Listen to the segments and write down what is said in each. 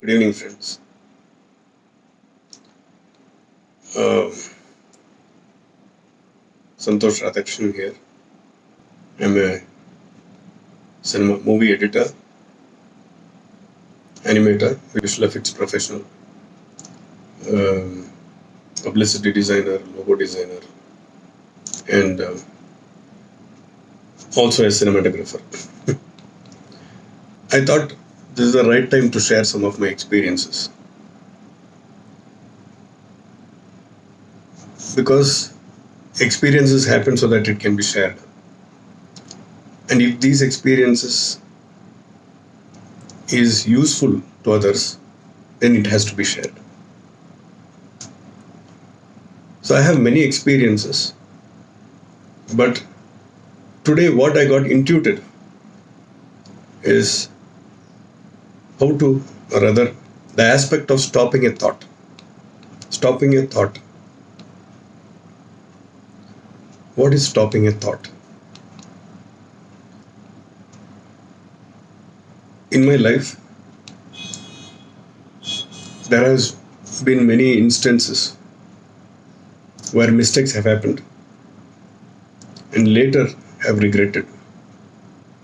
Good evening, friends. Santhosh Radhakrishnan here. I'm a movie editor, animator, visual effects professional, publicity designer, logo designer, and also a cinematographer. I thought this is the right time to share some of my experiences, because experiences happen so that it can be shared. And if these experiences is useful to others, then it has to be shared. So I have many experiences, but today what I got intuited is how to, or rather, the aspect of stopping a thought. Stopping a thought. What is stopping a thought? In my life, there has been many instances where mistakes have happened and later have regretted.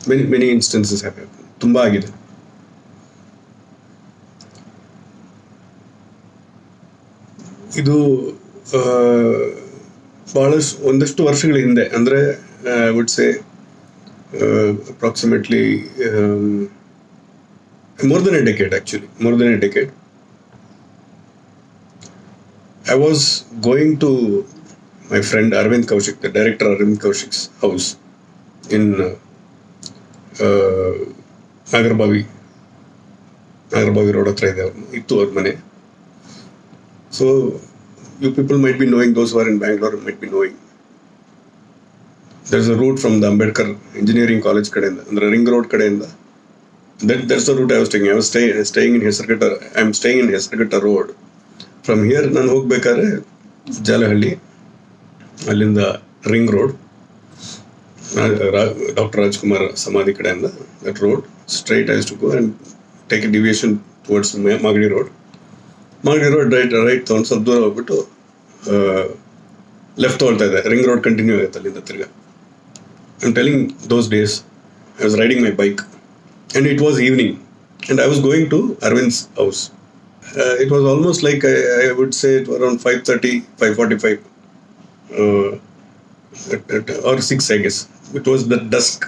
Many instances have happened. Tumba agide. ಇದು ಬಹಳಷ್ಟು ಒಂದಷ್ಟು ವರ್ಷಗಳ ಹಿಂದೆ, ಅಂದರೆ I would say approximately more than a decade actually, more than a decade. I was going to my friend Arvind Kaushik, the director Arvind Kaushik's house in Nagarbavi road hatra ide ittu avar mane. So you people might be knowing, those who are in Bangalore might be knowing, there's a route from the Ambedkar Engineering College kadeinda, andre ring road kadeinda. That's the route I was taking. I was staying in Hesarghetta. I'm staying in Hesarghetta road. From here ನಾನು ಹೋಗ್ಬೇಕಾದ್ರೆ ಜಾಲಹಳ್ಳಿ, ಅಲ್ಲಿಂದ ring road, doctor Rajkumar ಸಮಾಧಿ ಕಡೆಯಿಂದ that road straight I used to go and take a deviation towards Magadi road right ತೊಗೊಂಡು ಸ್ವಲ್ಪ ದೂರ ಹೋಗ್ಬಿಟ್ಟು left ತೊಗೊಳ್ತಾ ಇದೆ. ರಿಂಗ್ ರೋಡ್ ಕಂಟಿನ್ಯೂ ಆಗುತ್ತೆ ಅಲ್ಲಿಂದ ತಿರ್ಗಾ. I am telling those days I was riding my bike and it was evening and I was going to Arvind's house. It was almost like I would say it was around 5:30, 5:45 or 6, I guess. It was the dusk,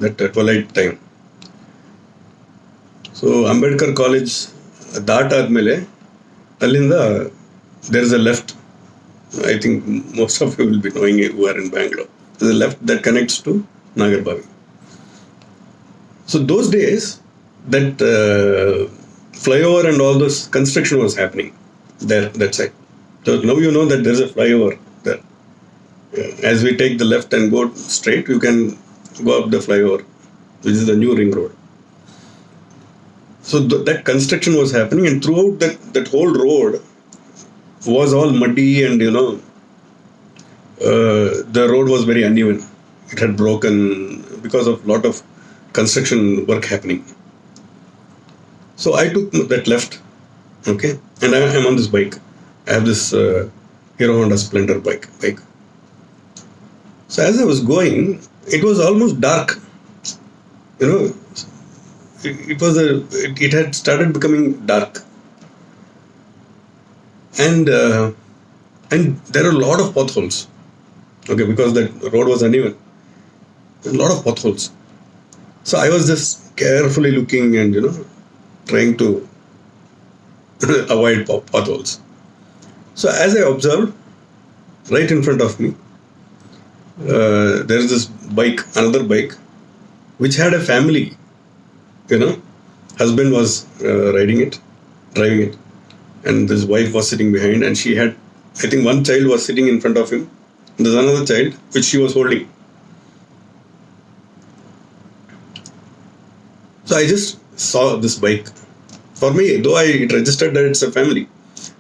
that twilight time. So Ambedkar College that admele allinda there is a left. I think most of you will be knowing it who are in Bangalore. There's a left that connects to Nagarbavi. So those days, that flyover and all this construction was happening there, that side. So now you know that there's a flyover there. As we take the left and go straight, you can go up the flyover, which is the new ring road. So that construction was happening, and throughout that whole road was all muddy, and the road was very uneven. It had broken because of lot of construction work happening. So I took that left, okay, and I am on this bike. I have this Hero Honda Splendor bike. So as I was going, it was almost dark. It had started becoming dark, and there are a lot of potholes. Okay, because that road was uneven, a lot of potholes. So I was just carefully looking and trying to avoid potholes. So as I observed, right in front of me, there is this bike, another bike, which had a family. Husband was driving it, and his wife was sitting behind, and she had, I think, one child was sitting in front of him, and there's another child which she was holding. So I just saw this bike. For me, though it registered that it's a family,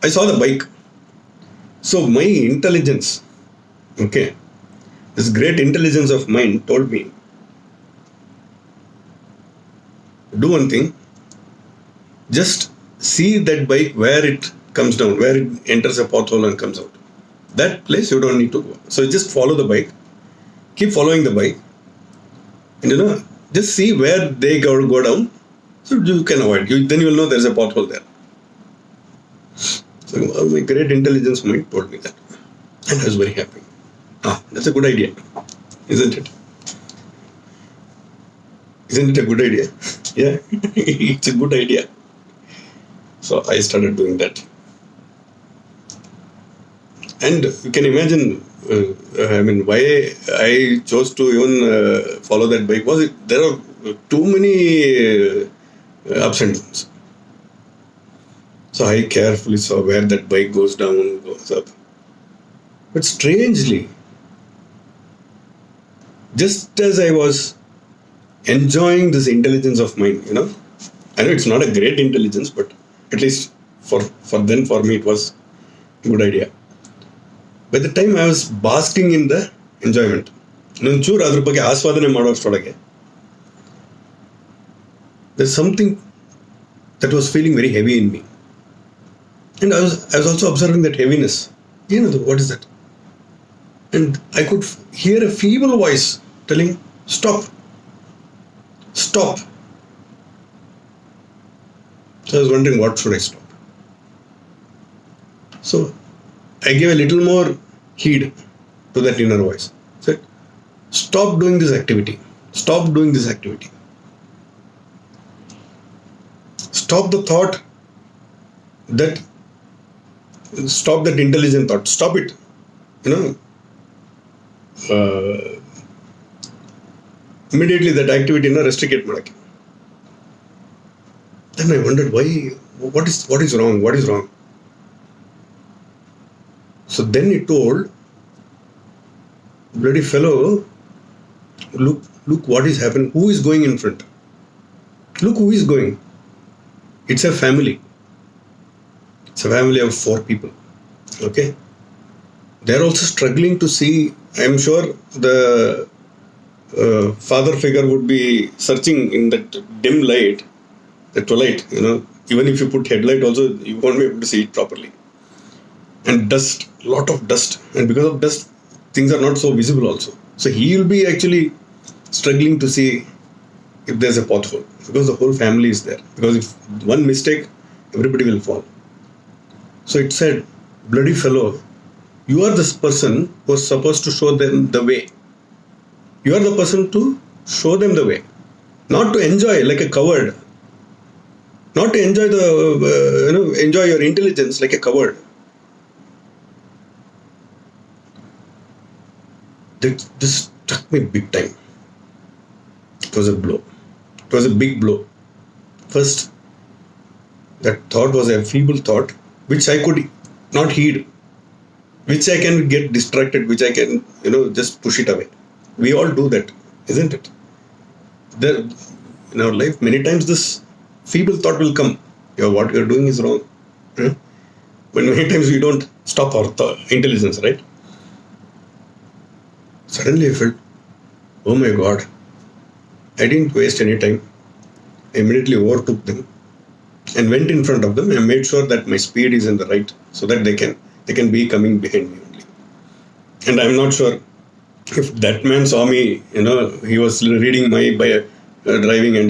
I saw the bike. So my intelligence, okay, this great intelligence of mine told me, do one thing, just see that bike where it comes down, where it enters a pothole and comes out. That place you don't need to go. So just follow the bike, keep following the bike, and just see where they go down, so you can avoid. Then you will know there's a pothole there. So my great intelligence mind told me that, and I was very happy. That's a good idea, isn't it? Isn't it a good idea? Yeah, it's a good idea. So I started doing that. And you can imagine, why I chose to even follow that bike was there are too many ups and downs. So I carefully saw where that bike goes down, goes up. But strangely, just as I was enjoying this intelligence of mine, I know it's not a great intelligence, but at least for me it was a good idea. By the time I was basking in the enjoyment, there's something that was feeling very heavy in me. And I was also observing that heaviness. What is that? And I could hear a feeble voice telling, stop. Stop. So I was wondering, what should I stop? So I gave a little more heed to that inner voice. I said, stop doing this activity. Stop doing this activity. Stop the thought stop that intelligent thought. Stop it. Immediately that activity restrict madake. Then I wondered what is wrong? What is wrong? So then it told, bloody fellow, look what is happening. Who is going in front? Look who is going. It's a family. It's a family of 4 people. Okay? They're also struggling to see. I'm sure the father figure would be searching in that dim light, the twilight, even if you put headlight also, you won't be able to see it properly. And dust, lot of dust. And because of dust, things are not so visible also. So he will be actually struggling to see if there's a pothole, because the whole family is there. Because if one mistake, everybody will fall. So it said, bloody fellow, you are this person who was supposed to show them the way. You are the person to show them the way. Not to enjoy like a coward. Not to enjoy enjoy your intelligence like a coward. This struck me big time. It was a blow. It was a big blow. First, that thought was a feeble thought, which I could not heed, which I can get distracted, which I can, just push it away. We all do that, isn't it? In our life, many times this feeble thought will come. What you're doing is wrong. But many times we don't stop our intelligence, right? Suddenly I felt, oh my God, I didn't waste any time. I immediately overtook them and went in front of them and made sure that my speed is in the right, so that they can be coming behind me only. And I'm not sure if that man saw me, he was reading my driving and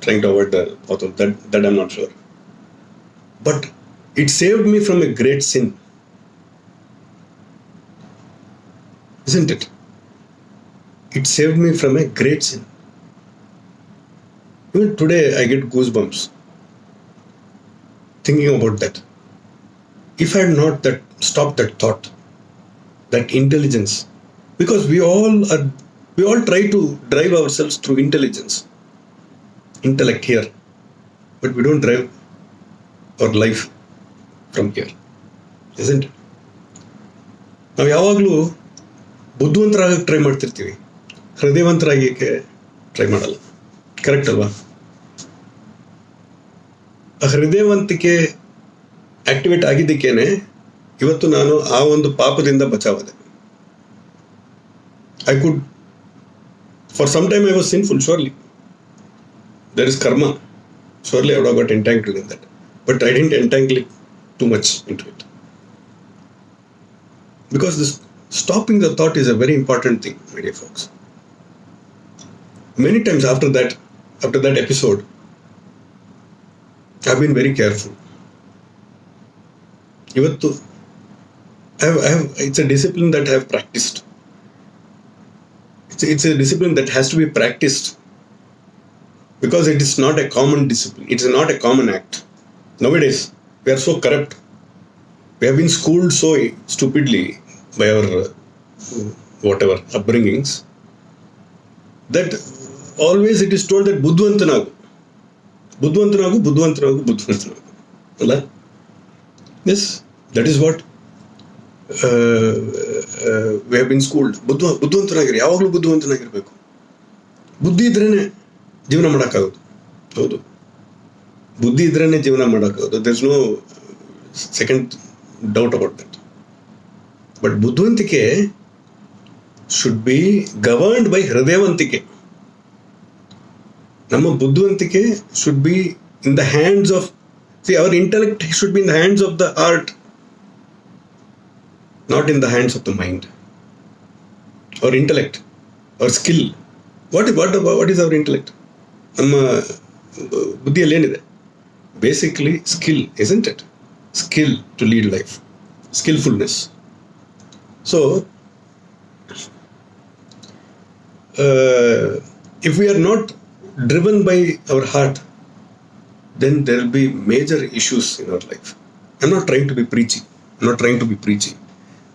trying to avoid the pothole. That I'm not sure. But it saved me from a great sin, isn't it? It saved me from a great sin. Even today I get goosebumps thinking about that. If I had not stopped that thought, that intelligence, because we all try to drive ourselves through intellect here, but we don't drive our life from here, isn't it? ನಾವು ಯಾವಾಗಲೂ ಬುದ್ಧಿವಂತರಾಗಕ್ಕೆ try ಮಾಡ್ತಿರ್ತೀವಿ, ಹೃದಯವಂತರಾಗಕ್ಕೆ try ಮಾಡಲ್ಲ. Correct ಅಲ್ವಾ? ಆ ಹೃದಯವಂತಿಕೆ activate ಆಗಿದ್ದಕ್ಕೇನೆ ಇವತ್ತು ನಾನು ಆ ಒಂದು ಪಾಪದಿಂದ ಬಚಾವಾದೆ. For some time I was sinful, surely. There is karma. Surely I would have got entangled in that. but I didn't entangle it too much into it. Because this stopping the thought is a very important thing, my dear folks. Many times after that episode, I've been very careful. It's a discipline that I have practiced. It's a discipline that has to be practiced because it is not a common discipline. It's not a common act. Nowadays, we are so corrupt. We have been schooled so stupidly by our whatever upbringings that always it is told that Budvantanagu. Yes, that is what we have been schooled. ಬುದ್ಧಿವಂತನಾಗಿರಿ, ಯಾವಾಗಲೂ ಬುದ್ಧಿವಂತನಾಗಿರ್ಬೇಕು. ಬುದ್ಧಿ ಇದ್ರೇನೆ ಜೀವನ ಮಾಡೋಕ್ಕಾಗೋದು. ಹೌದು, ಬುದ್ಧಿ ಇದ್ರೇನೆ ಜೀವನ ಮಾಡೋಕ್ಕಾಗೋದು. There is no second doubt about that. But ಬುದ್ಧಿವಂತಿಕೆ ಶುಡ್ ಬಿ ಗವರ್ನ್ಡ್ ಬೈ ಹೃದಯವಂತಿಕೆ. ನಮ್ಮ ಬುದ್ಧಿವಂತಿಕೆ should be in the hands of our intellect should be in the hands of the heart, not in the hands of the mind. Our intellect, our skill. What is our intellect? ನಮ್ಮ ಬುದ್ಧಿಯಲ್ಲಿ ಏನಿದೆ? Basically skill, isn't it? Skill to lead life, skillfulness. So if we are not driven by our heart, then there will be major issues in our life. I'm not trying to be preachy.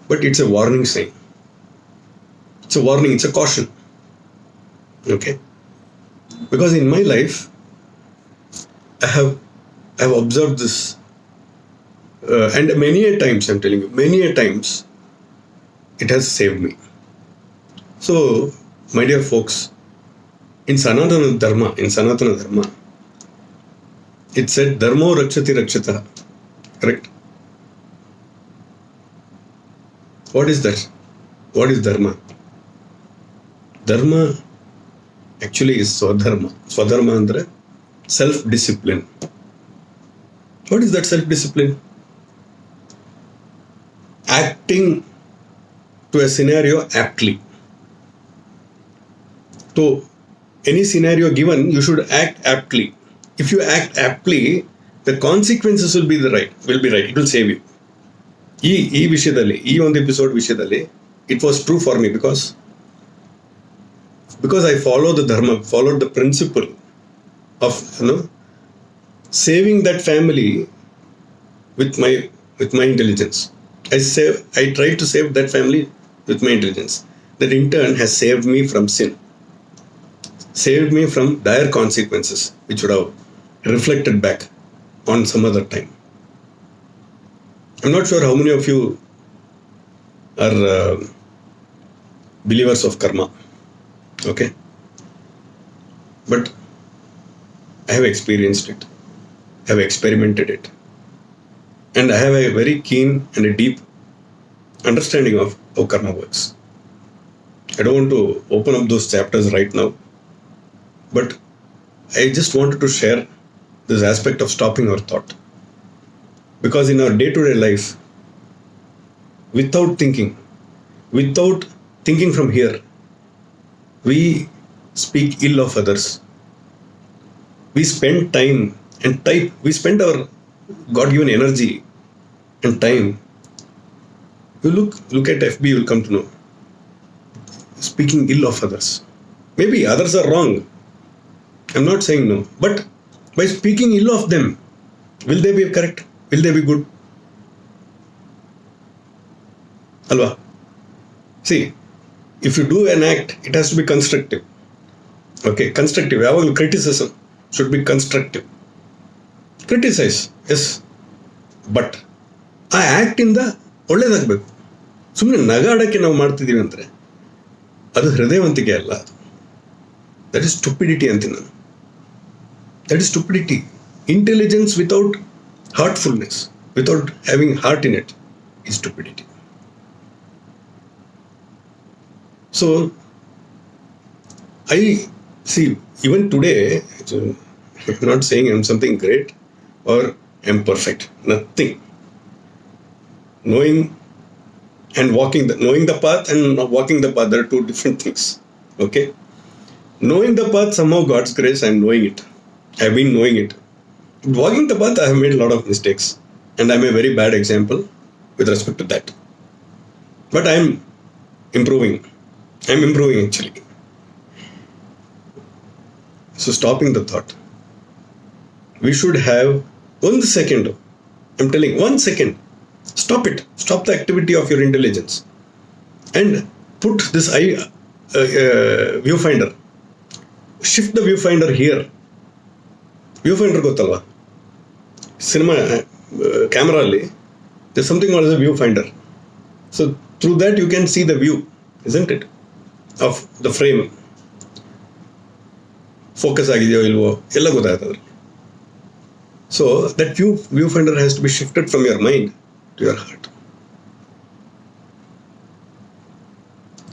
But it's a warning sign. It's a warning, it's a caution. Okay? Because in my life, I have observed this. And many a times, I'm telling you, many a times, it has saved me. So, my dear folks, in Sanatana Dharma, it said, Dharmo Rakshati Rakshata. Correct? What is that? What is Dharma? Dharma actually is Swadharma. Swadharma andre self-discipline. What is that self-discipline? Acting to a scenario aptly. So, any scenario given, you should act aptly. If you act aptly, the consequences will be right. It will save you. ಈ ವಿಷಯದಲ್ಲಿ, ಈ ಒಂದು episode ವಿಷಯದಲ್ಲಿ, it was true for me because I followed the principle of saving that family with my intelligence. I tried to save that family with my intelligence. That in turn has saved me from sin, saved me from dire consequences, which would have reflected back on some other time. I'm not sure how many of you are believers of karma. Okay? But I have experienced it. I have experimented it. And I have a very keen and a deep understanding of how karma works. I don't want to open up those chapters right now. But I just wanted to share this aspect of stopping our thought. Because in our day-to-day life, without thinking from here, we speak ill of others. We spend time and we spend our God-given energy and time. You look at FB, you'll come to know. Speaking ill of others. Maybe others are wrong. I'm not saying no. But by speaking ill of them, will they be correct? Will they be good? Alva. See, if you do an act, it has to be constructive. Okay, constructive. Yavaglu criticism should be constructive. Criticize, yes. But ಆ ಆ್ಯಕ್ಟಿಂದ ಒಳ್ಳೇದಾಗಬೇಕು. ಸುಮ್ಮನೆ ನಗಾಡೋಕ್ಕೆ ನಾವು ಮಾಡ್ತಿದ್ದೀವಿ ಅಂದರೆ ಅದು ಹೃದಯವಂತಿಕೆ ಅಲ್ಲ. That is stupidity ಅಂತೀನಿ ನಾನು. That is stupidity. Intelligence without heartfulness, without having heart in it, is stupidity. So, I see, even today, I'm not saying I'm something great or am perfect. Nothing. Knowing and knowing the path and walking the path, there are two different things. Okay? Knowing the path, somehow God's grace, I'm knowing it. I've been knowing it. Walking the path, I have made a lot of mistakes. And I'm a very bad example with respect to that. But I'm improving. I'm improving actually. So stopping the thought. We should have 1 second. I'm telling 1 second. Stop it. Stop the activity of your intelligence. And put this viewfinder. Shift the viewfinder here. Viewfinder gottalla. Cinema camera alli. There's something called as a viewfinder. So through that you can see the view, isn't it? Of the frame. Focus ಆಗಿದೆಯೋ ಇಲ್ವೋ ಎಲ್ಲ ಗೊತ್ತಾಗ್ತದೆ. So that viewfinder has to be shifted from your mind to your heart.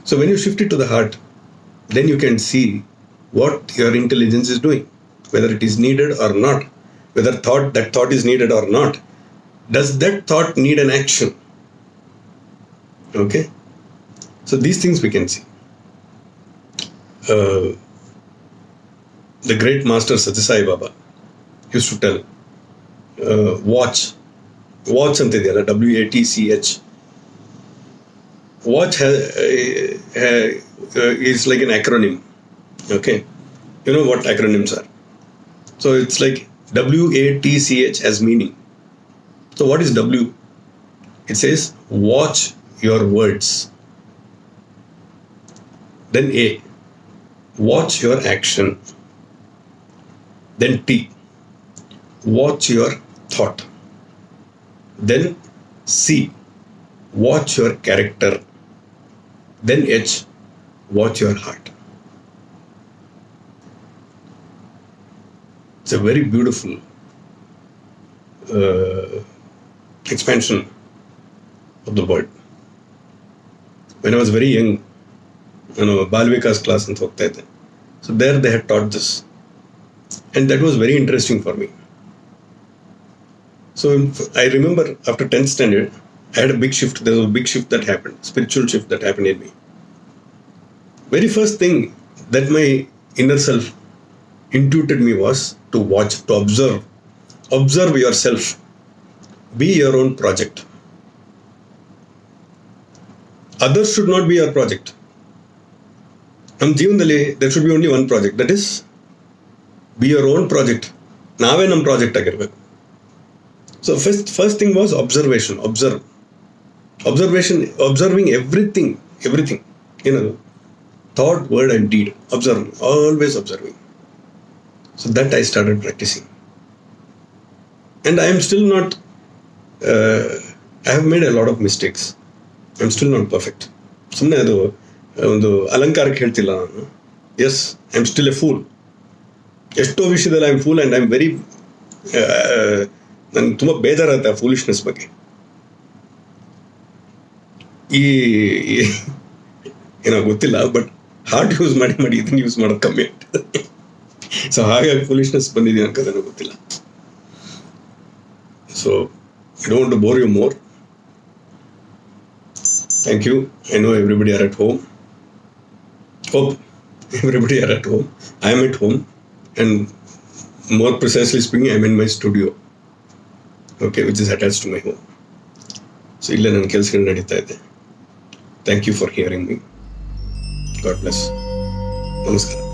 So when you shift it to the heart, then you can see what your intelligence is doing, whether it is needed or not, whether that thought is needed or not. Does that thought need an action? Okay? So these things we can see. The great master Satyasai Baba used to tell, watch antidiyalla, WATCH. Watch is like an acronym. Okay? You know what acronyms are. So it's like WATCH has meaning. So what is W? It says watch your words. Then A, watch your action. Then T, watch your thought. Then C, watch your character. Then H, watch your heart. It's a very beautiful expansion of the word. When I was very young, Balvikas class and hogta idde. So there they had taught this. And that was very interesting for me. So I remember after 10th standard, I had a big shift. There was a big shift that happened, spiritual shift that happened in me. Very first thing that my inner self intuited me was to watch, to observe. Observe yourself. Be your own project. Others should not be your project. Nam jeevanದಲ್ಲಿ there should be only one project. That is, be your own project. ನಾವೇ ನಮ್ಮ project ಆಗಿರ್ಬೇಕು. So first thing was observation. Observing everything. Thought, word and deed. Observing, always observing. So that I started practicing. And I am still not, I have made a lot of mistakes. I am still not perfect. ಸುಮ್ಮನೆ ಅದು ಒಂದು ಅಲಂಕಾರಕ್ಕೆ ಹೇಳ್ತಿಲ್ಲ ನಾನು. Yes, I am still a fool. ಎಷ್ಟೋ ವಿಷಯದಲ್ಲಿ I am fool and I am very, ನನಗೆ ತುಂಬ ಬೇಜಾರಾಗುತ್ತೆ ಆ ಫೂಲಿಶ್ನೆಸ್ ಬಗ್ಗೆ. ಏನೋ ಗೊತ್ತಿಲ್ಲ, ಬಟ್ ಹಾರ್ಟ್ ಯೂಸ್ ಮಾಡಿ ಇದನ್ನು ಯೂಸ್ ಮಾಡೋದು ಕಮ್ಮಿ ಆಗ್ತದೆ. ಸೊ ಹಾಗಾಗಿ ಫೂಲಿಶ್ನೆಸ್ ಬಂದಿದ್ದೀನಿ ಅಂತ ನನಗೆ ಗೊತ್ತಿಲ್ಲ. So I don't want to bore you more. Thank you. I know everybody are at home. Hope everybody are at home. I am at home. And more precisely speaking, I am in my studio. Okay, which is attached to my home. So, illa nan kelsagallu nadita ide. Thank you for hearing me. God bless. Namaskar.